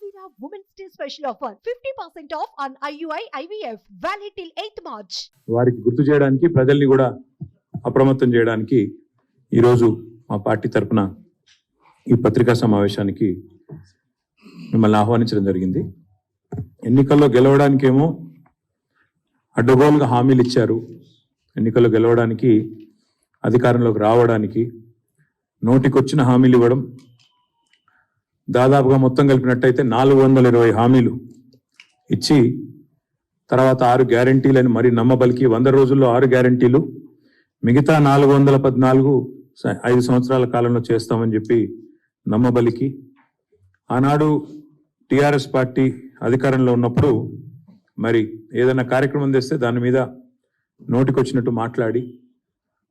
Kavira Women's Day special offer 50% off on IUI IVF valid till 8th March. వారికి గుర్తు చేయడానికి ప్రజల్ని కూడా అప్రమత్తం చేయడానికి ఈరోజు మా పార్టీ తరపున ఈ పత్రికా సమావేశానికి మిమ్మల్ని ఆహ్వానించడం జరిగింది. ఎన్నికల్లో గెలవడానికేమో అడ్డగోలుగా హామీలు ఇచ్చారు. ఎన్నికల్లో గెలవడానికి, అధికారంలోకి రావడానికి నోటికొచ్చిన హామీలు ఇవ్వడం, దాదాపుగా మొత్తం కలిపినట్టయితే 420 హామీలు ఇచ్చి తర్వాత 6 గ్యారంటీలని మరి నమ్మబలికి 100 రోజుల్లో 6 గ్యారంటీలు, మిగతా 414 5 సంవత్సరాల కాలంలో చేస్తామని చెప్పి నమ్మబలికి, ఆనాడు టిఆర్ఎస్ పార్టీ అధికారంలో ఉన్నప్పుడు మరి ఏదైనా కార్యక్రమం తెస్తే దాని మీద నోటికొచ్చినట్టు మాట్లాడి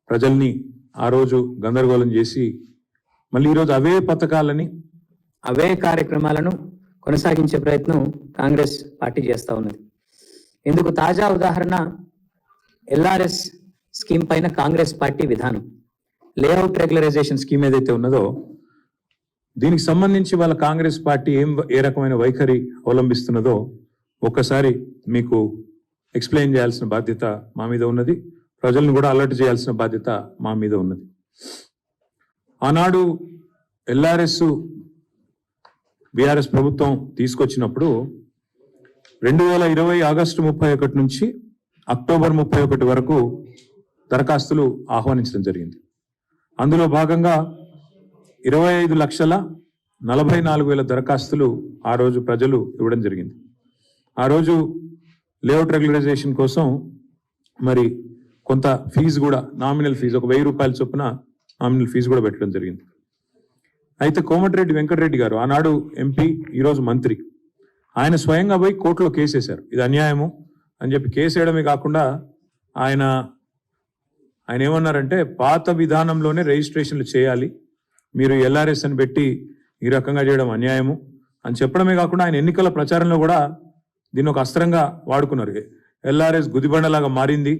ప్రజల్ని ఆ రోజు గందరగోళం చేసి మళ్ళీ ఈరోజు అవే పథకాలని, అవే కార్యక్రమాలను కొనసాగించే ప్రయత్నం కాంగ్రెస్ పార్టీ చేస్తూ ఉన్నది. ఇందుకు తాజా ఉదాహరణ ఎల్ఆర్ఎస్ స్కీమ్ పైన కాంగ్రెస్ పార్టీ విధానం. లేఅవుట్ రెగ్యులరైజేషన్ స్కీమ్ ఏదైతే ఉన్నదో దీనికి సంబంధించి వాళ్ళ కాంగ్రెస్ పార్టీ ఏ రకమైన వైఖరి అవలంబిస్తున్నదో ఒక్కసారి మీకు ఎక్స్ప్లెయిన్ చేయాల్సిన బాధ్యత మా మీద ఉన్నది. ప్రజలను కూడా అలర్ట్ చేయాల్సిన బాధ్యత మా మీద ఉన్నది. ఆనాడు ఎల్ఆర్ఎస్ బీఆర్ఎస్ ప్రభుత్వం తీసుకొచ్చినప్పుడు 2020 ఆగస్టు 31 నుంచి అక్టోబర్ 31 వరకు దరఖాస్తులు ఆహ్వానించడం జరిగింది. అందులో భాగంగా 25,44,000 దరఖాస్తులు ఆ రోజు ప్రజలు ఇవ్వడం జరిగింది. ఆ రోజు లేఅవుట్ రెగ్యులరైజేషన్ కోసం మరి కొంత ఫీజు కూడా, నామినల్ ఫీజు ఒక 1000 రూపాయల చొప్పున నామినల్ ఫీజు కూడా పెట్టడం జరిగింది. అయితే కోమటిరెడ్డి వెంకటరెడ్డి గారు ఆనాడు ఎంపీ, ఈరోజు మంత్రి, ఆయన స్వయంగా పోయి కోర్టులో కేసు వేశారు. ఇది అన్యాయము అని చెప్పి కేసు వేయడమే కాకుండా ఆయన ఏమన్నారంటే పాత విధానంలోనే రిజిస్ట్రేషన్లు చేయాలి, మీరు ఎల్ఆర్ఎస్ అని పెట్టి ఈ రకంగా చేయడం అన్యాయము అని చెప్పడమే కాకుండా ఆయన ఎన్నికల ప్రచారంలో కూడా దీన్ని ఒక అస్త్రంగా వాడుకున్నారు. ఎల్ఆర్ఎస్ గుదిబండలాగా మారింది,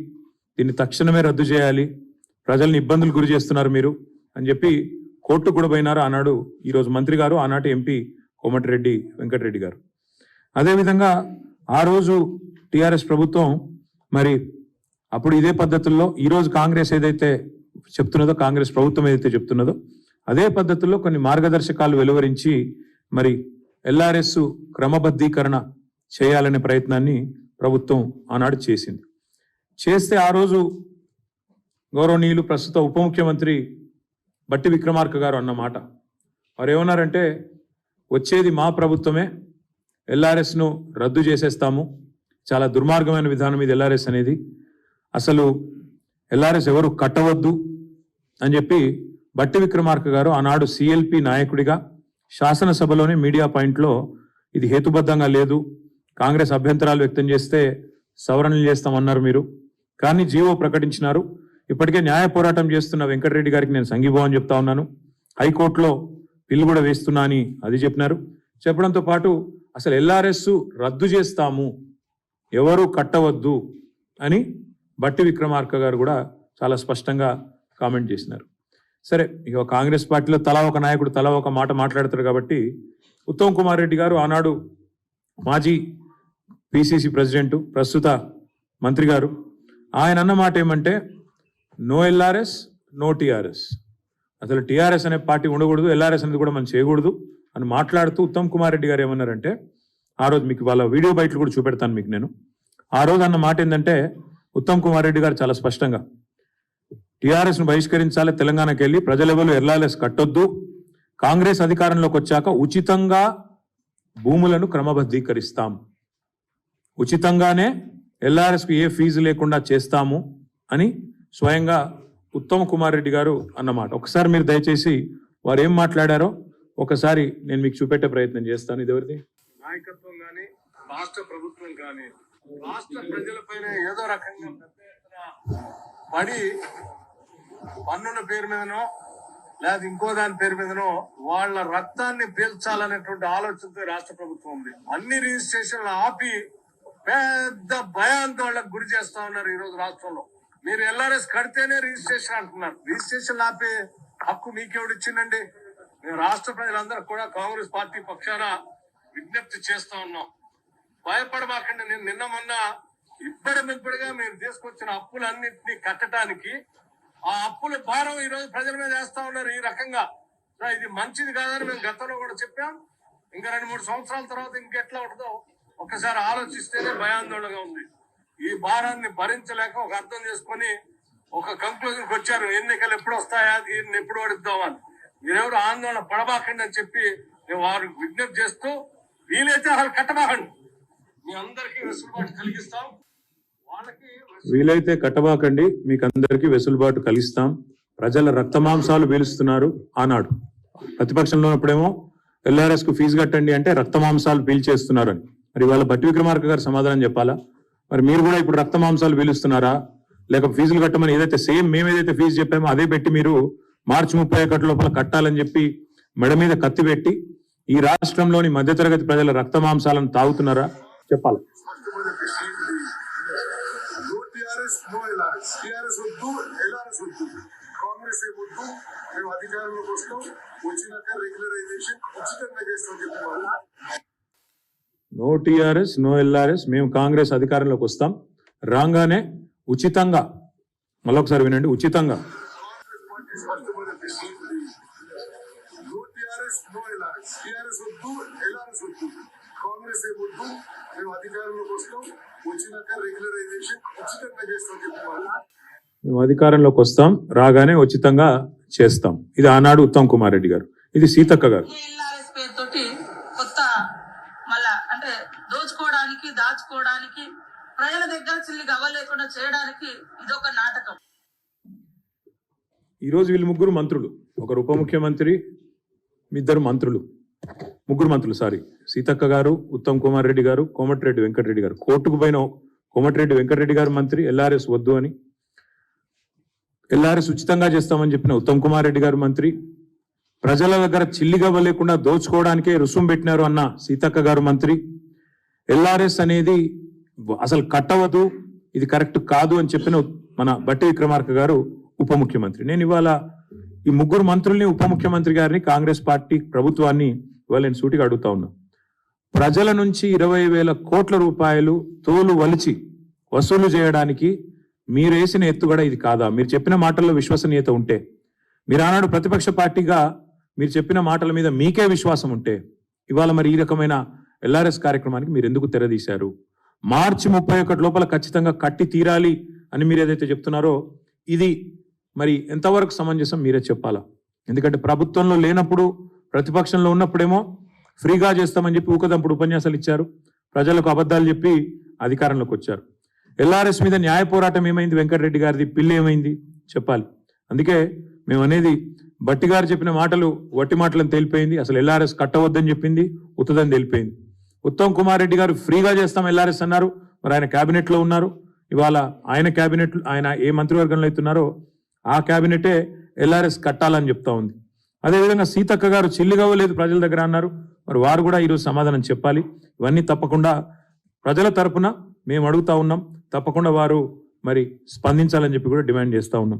దీన్ని తక్షణమే రద్దు చేయాలి, ప్రజల్ని ఇబ్బందులు గురి చేస్తున్నారు మీరు అని చెప్పి కోర్టు కూడా పోయినారు ఆనాడు ఈరోజు మంత్రి గారు, ఆనాటి ఎంపీ కోమటిరెడ్డి వెంకటరెడ్డి గారు. అదేవిధంగా ఆ రోజు టిఆర్ఎస్ ప్రభుత్వం మరి అప్పుడు ఇదే పద్ధతుల్లో ఈరోజు కాంగ్రెస్ ఏదైతే చెప్తున్నదో, కాంగ్రెస్ ప్రభుత్వం ఏదైతే చెప్తున్నదో అదే పద్ధతుల్లో కొన్ని మార్గదర్శకాలు వెలువరించి మరి ఎల్ఆర్ఎస్ క్రమబద్ధీకరణ చేయాలనే ప్రయత్నాన్ని ప్రభుత్వం ఆనాడు చేసింది. చేస్తే ఆ రోజు గౌరవనీయులు ప్రస్తుత ఉప ముఖ్యమంత్రి బట్టి విక్రమార్క గారు అన్న మాట, వారు ఏమన్నారంటే వచ్చేది మా ప్రభుత్వమే, ఎల్ఆర్ఎస్ను రద్దు చేసేస్తాము, చాలా దుర్మార్గమైన విధానం ఇది ఎల్ఆర్ఎస్ అనేది, అసలు ఎల్ఆర్ఎస్ ఎవరు కట్టవద్దు అని చెప్పి బట్టి విక్రమార్క గారు ఆనాడు సిఎల్పి నాయకుడిగా శాసనసభలోనే మీడియా పాయింట్లో ఇది హేతుబద్ధంగా లేదు, కాంగ్రెస్ అభ్యంతరాలు వ్యక్తం చేస్తే సవరణలు చేస్తామన్నారు మీరు, కానీ జీవో ప్రకటించినారు. ఇప్పటికే న్యాయ పోరాటం చేస్తున్న వెంకటరెడ్డి గారికి నేను సంఘీభావం చెప్తా ఉన్నాను, హైకోర్టులో బిల్లు కూడా వేస్తున్నా అని అది చెప్పినారు. చెప్పడంతో పాటు అసలు ఎల్ఆర్ఎస్ రద్దు చేస్తాము, ఎవరు కట్టవద్దు అని బట్టి విక్రమార్క గారు కూడా చాలా స్పష్టంగా కామెంట్ చేసినారు. సరే, ఇక కాంగ్రెస్ పార్టీలో తలా ఒక నాయకుడు తలా ఒక మాట మాట్లాడతారు కాబట్టి ఉత్తమ్ కుమార్ రెడ్డి గారు ఆనాడు మాజీ పిసిసి ప్రెసిడెంట్, ప్రస్తుత మంత్రి గారు, ఆయన అన్న మాట ఏమంటే నో ఎల్ఆర్ఎస్ నో టిఆర్ఎస్, అసలు టిఆర్ఎస్ అనే పార్టీ ఉండకూడదు, ఎల్ఆర్ఎస్ అనేది కూడా మనం చేయకూడదు అని మాట్లాడుతూ ఉత్తమ్ కుమార్ రెడ్డి గారు ఏమన్నారంటే, ఆ రోజు మీకు వాళ్ళ వీడియో బయటలు కూడా చూపెడతాను మీకు నేను, ఆ రోజు అన్న మాట ఏంటంటే ఉత్తమ్ కుమార్ రెడ్డి గారు చాలా స్పష్టంగా టిఆర్ఎస్ను బహిష్కరించాలి, తెలంగాణకి వెళ్ళి ప్రజలెవరు ఎల్ఆర్ఎస్ కట్టొద్దు, కాంగ్రెస్ అధికారంలోకి వచ్చాక ఉచితంగా భూములను క్రమబద్ధీకరిస్తాం, ఉచితంగానే ఎల్ఆర్ఎస్కు ఏ ఫీజు లేకుండా చేస్తాము అని స్వయంగా ఉత్తమ్ కుమార్ రెడ్డి గారు అన్నమాట. ఒకసారి మీరు దయచేసి వారు ఏం మాట్లాడారో ఒకసారి నేను మీకు చూపెట్టే ప్రయత్నం చేస్తాను. ఇది ఎవరిది? నాయకత్వం కానీ రాష్ట్ర ప్రభుత్వం కానీ రాష్ట్ర ప్రజలపైన ఏదో రకంగా పడి పన్నుల పేరు మీదనో లేదా ఇంకో దాని పేరు మీదనో వాళ్ళ రక్తాన్ని పీల్చాలనేటువంటి ఆలోచనతో రాష్ట్ర ప్రభుత్వం ఉంది. అన్ని రిజిస్ట్రేషన్లు ఆపి పెద్ద భయాంతో వాళ్ళకి గురి చేస్తా ఉన్నారు. ఈ రోజు రాష్ట్రంలో మీరు ఎల్ఆర్ఎస్ కడితేనే రిజిస్ట్రేషన్ అంటున్నారు. రిజిస్ట్రేషన్ ఆపే హక్కు మీకెవడు ఇచ్చిందండి? మేము రాష్ట్ర ప్రజలందరూ కూడా కాంగ్రెస్ పార్టీ పక్షాన విజ్ఞప్తి చేస్తా ఉన్నాం. భయపడమాకండి. నేను నిన్న మొన్న ఇప్పటిగా మీరు తీసుకొచ్చిన అప్పులన్నింటినీ కట్టడానికి ఆ అప్పుల భారం ఈ రోజు ప్రజల మీద వేస్తా ఉన్నారు ఈ రకంగా. ఇది మంచిది కాదని మేము గతంలో కూడా చెప్పాం. ఇంకా 2-3 సంవత్సరాల తర్వాత ఇంకెట్లా ఉంటుందో ఒకసారి ఆలోచిస్తేనే భయాందోళనగా ఉంది. ఈ భారాన్ని భరించలేక ఒక అర్థం చేసుకొని ఒక కంక్లూజన్కి వచ్చారు. ఎన్నికలు ఎప్పుడు వస్తాయా, దీన్ని ఎప్పుడు ఓడిద్దామని. మీరెవరు ఆందోళన పడబాకండి అని చెప్పి మేము వారికి విజ్ఞప్తి చేస్తూ, వీలైతే అసలు కట్టబాకండి. మీ అందరికీ వెసులుబాటు కలిగిస్తాం. వాళ్ళకి వీలైతే కట్టబాకండి, మీకు అందరికీ వెసులుబాటు కలిగిస్తాం. ప్రజల రక్తమాంసాలు పీలుస్తున్నారు. ఆనాడు ప్రతిపక్షంలో ఉన్నప్పుడేమో ఎల్ఆర్ఎస్ కు ఫీజు కట్టండి అంటే రక్తమాంసాలు పీల్చేస్తున్నారు అని. మరి వాళ్ళ బట్టి విక్రమార్క గారు సమాధానం చెప్పాలా? మరి మీరు కూడా ఇప్పుడు రక్తమాంసాలు పీలుస్తున్నారా, లేక ఫీజులు కట్టమని ఏదైతే సేమ్ మేము ఏదైతే ఫీజు చెప్పామో అదే పెట్టి మీరు మార్చి 31 లోపల కట్టాలని చెప్పి మెడ మీద కత్తి పెట్టి ఈ రాష్ట్రంలోని మధ్యతరగతి ప్రజల రక్తమాంసాలను తాగుతున్నారా చెప్పాలి. కాంగ్రెస్ వద్దు, మేము అధికారంలోకి వస్తాం, వచ్చినాక రెగ్యులరైజేషన్ ఉచితంగా చేస్తాం చెప్పేవాళ్ళు. No TRS, no LRS. మేము కాంగ్రెస్ అధికారంలోకి వస్తాం, రాగానే ఉచితంగా, మళ్ళొకసారి వినండి, ఉచితంగా. కాంగ్రెస్ వద్దు, మేము అధికారంలోకి వస్తాం, వచ్చినాక రెగ్యులరైజేషన్ ఉచితంగా చేస్తాం చెప్పేవాళ్ళు. మేము అధికారంలోకి వస్తాం, రాగానే ఉచితంగా చేస్తాం. ఇది ఆనాడు ఉత్తమ్ కుమార్ రెడ్డి గారు, ఇది సీతక్క గారు. ఎల్ఆర్ఎస్ పేరుతోటి కొత్త మళ్ళా అంటే దోచుకోవడానికి, దాచుకోవడానికి, ప్రజల దగ్గర చిల్లికి అవ్వలేకుండా చేయడానికి ఇదొక నాటకం. ఈరోజు వీళ్ళు ముగ్గురు మంత్రులు, ఒకరు ఉప ముఖ్యమంత్రి, ఇద్దరు మంత్రులు, ముగ్గురు మంత్రులు సీతక్క గారు, ఉత్తమ్ కుమార్ రెడ్డి గారు, కోమటిరెడ్డి వెంకటరెడ్డి గారు. కోర్టుకు పోయిన కోమటిరెడ్డి వెంకటరెడ్డి గారు మంత్రి, ఎల్ఆర్ఎస్ వద్దు అని, ఎల్ఆర్ఎస్ ఉచితంగా చేస్తామని చెప్పిన ఉత్తమ్ కుమార్ రెడ్డి గారు మంత్రి, ప్రజల దగ్గర చిల్లిగవ్వ లేకుండా దోచుకోవడానికే రుసుము పెట్టినారు అన్న సీతక్క గారు మంత్రి, ఎల్ఆర్ఎస్ అనేది అసలు కట్టవద్దు, ఇది కరెక్ట్ కాదు అని చెప్పిన మన బట్టి విక్రమార్క గారు ఉప ముఖ్యమంత్రి. నేను ఇవాళ ఈ ముగ్గురు మంత్రుల్ని, ఉప ముఖ్యమంత్రి గారిని, కాంగ్రెస్ పార్టీ ప్రభుత్వాన్ని ఇవాళ నేను సూటిగా అడుగుతా ఉన్నా. ప్రజల నుంచి 20,000 కోట్ల రూపాయలు తోలు వలిచి వసూలు చేయడానికి మీరు వేసిన ఎత్తుగడ ఇది కాదా? మీరు చెప్పిన మాటల్లో విశ్వసనీయత ఉంటే, మీరు ఆనాడు ప్రతిపక్ష పార్టీగా మీరు చెప్పిన మాటల మీద మీకే విశ్వాసం ఉంటే, ఇవాళ మరి ఈ రకమైన ఎల్ఆర్ఎస్ కార్యక్రమానికి మీరు ఎందుకు తెరదీశారు? మార్చి 31 లోపల ఖచ్చితంగా కట్టి తీరాలి అని మీరు ఏదైతే చెప్తున్నారో ఇది మరి ఎంతవరకు సమంజసం మీరే చెప్పాలా. ఎందుకంటే ప్రభుత్వంలో లేనప్పుడు, ప్రతిపక్షంలో ఉన్నప్పుడేమో ఫ్రీగా చేస్తామని చెప్పి ఊకదంపుడు ఉపన్యాసాలు ఇచ్చారు, ప్రజలకు అబద్ధాలు చెప్పి అధికారంలోకి వచ్చారు. ఎల్ఆర్ఎస్ మీద న్యాయ పోరాటం ఏమైంది? వెంకటరెడ్డి గారిది పిల్లి ఏమైంది చెప్పాలి. అందుకే మేము అనేది, బట్టి గారు చెప్పిన మాటలు వట్టి మాటలను తేలిపోయింది. అసలు ఎల్ఆర్ఎస్ కట్టవద్దని చెప్పింది ఉత్తదని తేలిపోయింది. ఉత్తమ్ కుమార్ రెడ్డి గారు ఫ్రీగా చేస్తాం ఎల్ఆర్ఎస్ అన్నారు, మరి ఆయన క్యాబినెట్లో ఉన్నారు. ఇవాళ ఆయన క్యాబినెట్, ఆయన ఏ మంత్రివర్గంలో అవుతున్నారో ఆ క్యాబినెటే ఎల్ఆర్ఎస్ కట్టాలని చెప్తా ఉంది. అదేవిధంగా సీతక్క గారు చిల్లిగవ్వలేదు ప్రజల దగ్గర అన్నారు, మరి వారు కూడా ఈరోజు సమాధానం చెప్పాలి. ఇవన్నీ తప్పకుండా ప్రజల తరపున మేము అడుగుతా ఉన్నాం, తప్పకుండా వారు మరి స్పందించాలని చెప్పి కూడా డిమాండ్ చేస్తా ఉన్నాం.